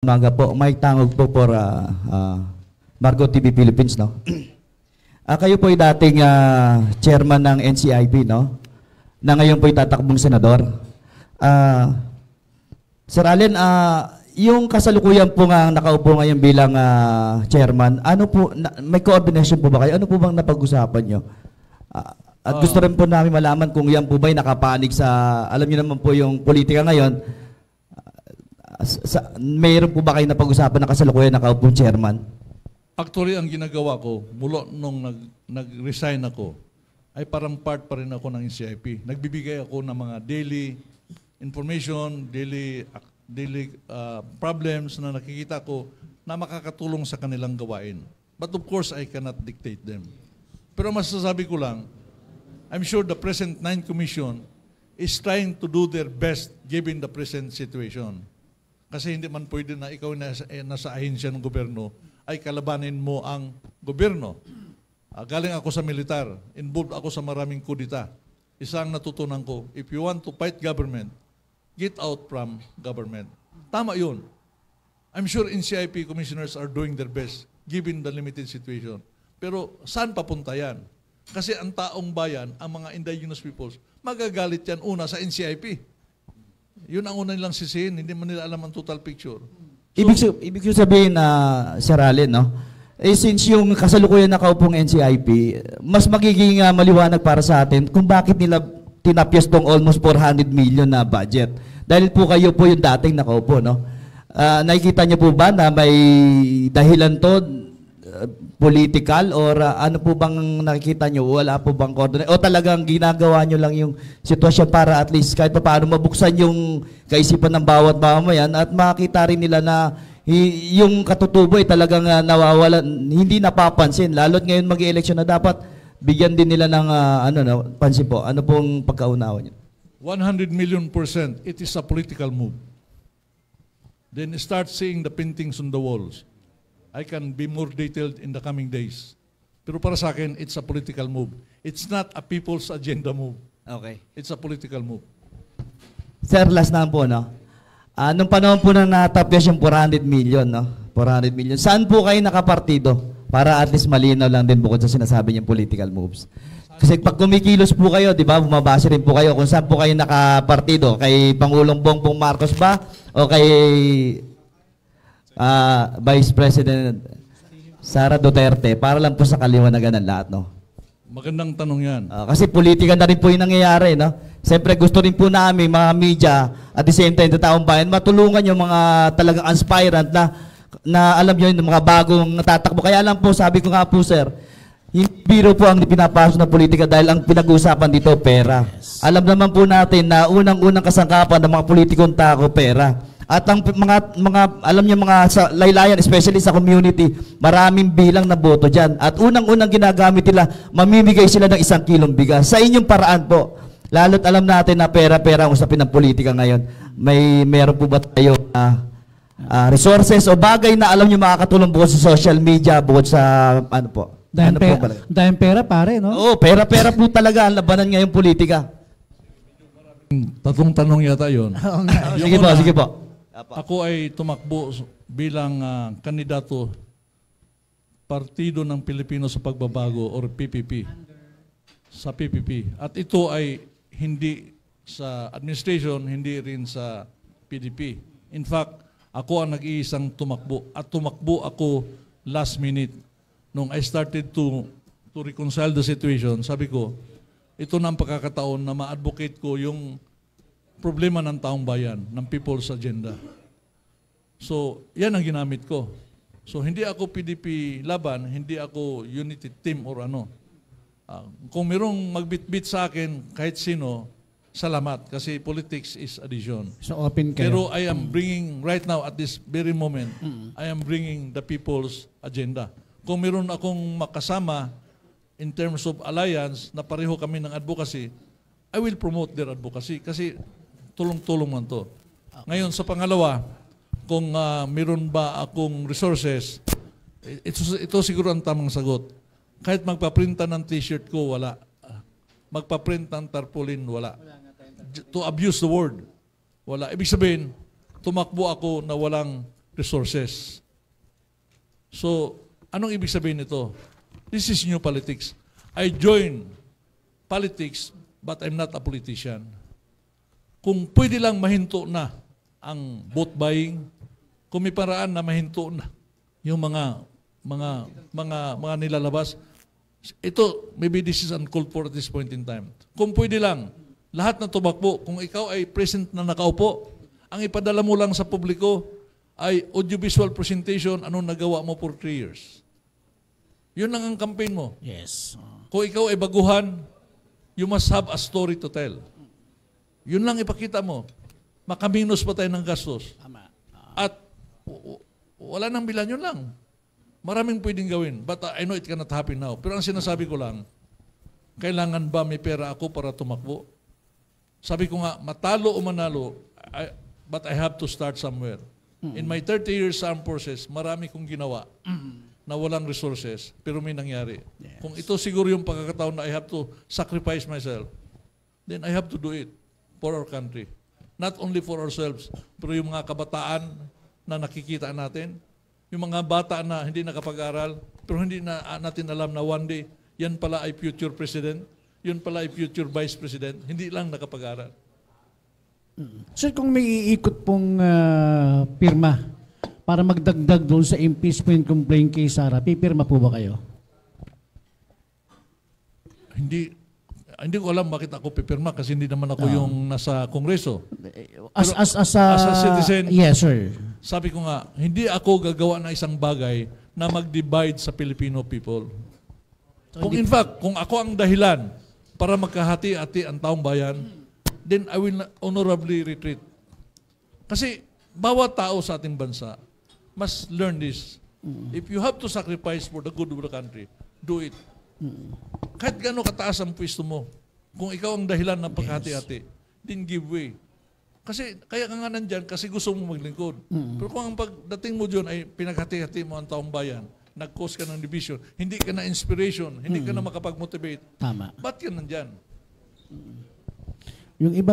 Umaga po, Mike Tangog po for Margo TV Philippines, no? Kayo po ay dating chairman ng NCIP, no? Na ngayon po ay tatakbong senador. Sir Allen, yung kasalukuyan po nga nakaupo ngayon bilang chairman, ano po, may coordination po ba kayo? Ano po bang napag-usapan nyo? At gusto rin po namin malaman kung yan po ba ay nakapanig sa, alam niyo naman po yung politika ngayon, mayroon po ba kayo napag-usapan na kasalukuyan nakaupong chairman? Actually, ang ginagawa ko, mula nung nag-resign ako, ay parang part pa rin ako ng NCIP. Nagbibigay ako ng mga daily information, daily problems na nakikita ko na makakatulong sa kanilang gawain. But of course, I cannot dictate them. Pero masasabi ko lang, I'm sure the present 9 Commission is trying to do their best given the present situation. Kasi hindi man pwede na ikaw nasa ahensya ng gobyerno ay kalabanin mo ang gobyerno. Galing ako sa militar, involved ako sa maraming kudita. Isang natutunan ko, if you want to fight government, get out from government. Tama yun. I'm sure NCIP commissioners are doing their best given the limited situation. Pero saan papunta yan? Kasi ang taong bayan, ang mga indigenous peoples, magagalit yan una sa NCIP. Yun ang una nilang sisihin, hindi man nila alam ang total picture. So, ibig sabihin na, Sir Allen, no? Since yung kasalukuyan nakaupong NCIP, mas magiging maliwanag para sa atin kung bakit nila tinapyas tong almost 400 million na budget. Dahil po kayo po yung dating nakaupo, no? Nakikita niyo po ba na may dahilan to, political, or ano po bang nakikita nyo? Wala po bang coordinate? O talagang ginagawa nyo lang yung sitwasyon para at least kahit pa paano mabuksan yung kaisipan ng bawat mamamayan at makita rin nila na yung katutubo ay talagang nawawala, hindi napapansin. Lalo't ngayon mag-election na dapat bigyan din nila ng pansin po. Ano pong pagkaunawa nyo? 100 million%, it is a political move. Then start seeing the paintings on the walls. I can be more detailed in the coming days. Pero para sa akin, it's a political move. It's not a people's agenda move. Okay. It's a political move. Sir, last na po, no? Nung panahon po na natapyas yung 400 million, no? 400 million. Saan po kayo nakapartido? Para at least malinaw lang din bukod sa sinasabi niyong political moves. Kasi pag kumikilos po kayo, di ba, bumabase rin po kayo kung saan po kayo nakapartido. Kay Pangulong Bongbong Marcos ba? O kay Vice President Sara Duterte, para lang po sa kaliwanagan ng lahat, no? Magandang tanong yan. Kasi politika na rin po yung nangyayari, no? Siyempre gusto rin po namin, mga media, at the same time, taong bayan, matulungan yung mga talagang aspirant na alam nyo yung mga bagong natatakbo. Kaya lang po, sabi ko nga po, sir, hindi biro po ang pinapasok na politika dahil ang pinag-uusapan dito, pera. Alam naman po natin na unang-unang kasangkapan ng mga politikong tako, pera. At ang mga alam niyo mga sa laylayan, especially sa community, maraming bilang na boto diyan. At unang-unang ginagamit nila, mamimigay sila ng 1 kilong bigas. Sa inyong paraan po, lalo't alam natin na pera-pera ang usapin ng politika ngayon. Meron po ba tayo resources o bagay na alam niyo makakatulong bukod sa social media, bukod sa ano po? Dahil pera pare, no? Oo, pera-pera po talaga ang labanan ngayong politika. Tatlong tanong yata yun. Sige po. Ako ay tumakbo bilang kandidato Partido ng Pilipino sa Pagbabago or PPP. Sa PPP. At ito ay hindi sa administration, hindi rin sa PDP. In fact, ako ang nag-iisang tumakbo. At tumakbo ako last minute. Nung I started to reconcile the situation, sabi ko, ito na ang pagkakataon na ma-advocate ko yung problema ng taong bayan, ng people's agenda. So, yan ang ginamit ko. So, hindi ako PDP laban, hindi ako unity team or ano. Kung mayroong magbitbit sa akin, kahit sino, salamat. Kasi politics is addition. So, open kayo. Pero I am bringing, right now, at this very moment, I am bringing the people's agenda. Kung mayroon akong makasama in terms of alliance, na pareho kami ng advocacy, I will promote their advocacy. Kasi tulong-tulong man to. Ngayon, sa pangalawa, kung meron ba akong resources, ito siguro ang tamang sagot. Kahit magpaprinta ng t-shirt ko, wala. Magpaprint ng tarpaulin, wala. To abuse the word, wala. Ibig sabihin, tumakbo ako na walang resources. So, anong ibig sabihin nito? This is new politics. I join politics, but I'm not a politician. Kung pwede lang mahinto na ang vote buying, kung may paraan na mahinto na yung mga nilalabas, ito, maybe this is uncalled for at this point in time. Kung pwede lang, lahat na tumakbo, kung ikaw ay present na nakaupo, ang ipadala mo lang sa publiko ay audiovisual presentation, anong nagawa mo for 3 years. Yun lang ang campaign mo. Yes. Kung ikaw ay baguhan, you must have a story to tell. Yun lang ipakita mo. Makaminos pa tayo ng gastos. Tama. At wala nang bilan, yun lang. Maraming pwedeng gawin. But I know it cannot happen now. Pero ang sinasabi ko lang, kailangan ba may pera ako para tumakbo? Sabi ko nga, matalo o manalo, but I have to start somewhere. In my 30 years sa armed forces, marami kong ginawa na walang resources, pero may nangyari. Yes. Kung ito siguro yung pagkakataon na I have to sacrifice myself, then I have to do it for our country. Not only for ourselves, pero yung mga kabataan na nakikita natin, yung mga bata na hindi nakapag-aral, pero hindi na natin alam na one day, yan pala ay future president, yun pala ay future vice president, hindi lang nakapag-aral. Sir, kung may iikot pong pirma para magdagdag doon sa impeachment complaint kay Sara, pipirma po ba kayo? Hindi ko alam bakit ako pipirma kasi hindi naman ako yung nasa Kongreso. As a citizen, yes, sir. Sabi ko nga, hindi ako gagawa ng isang bagay na mag-divide sa Filipino people. So, Kung in fact, kung ako ang dahilan para magkahati-hati ang taong bayan, then I will honorably retreat. Kasi bawat tao sa ating bansa must learn this. If you have to sacrifice for the good of the country, do it. Kahit gano'ng kataas ang pwesto mo, kung ikaw ang dahilan ng pagkahati-hati, then give way. Kasi kaya ka nga nandyan kasi gusto mo maglingkod. Pero kung ang pagdating mo dyan ay pinaghati-hati mo ang taong bayan, nag-cause ka ng division, hindi ka na inspiration, hindi ka na makapag-motivate, Tama. ba't ka nandyan? Yung iba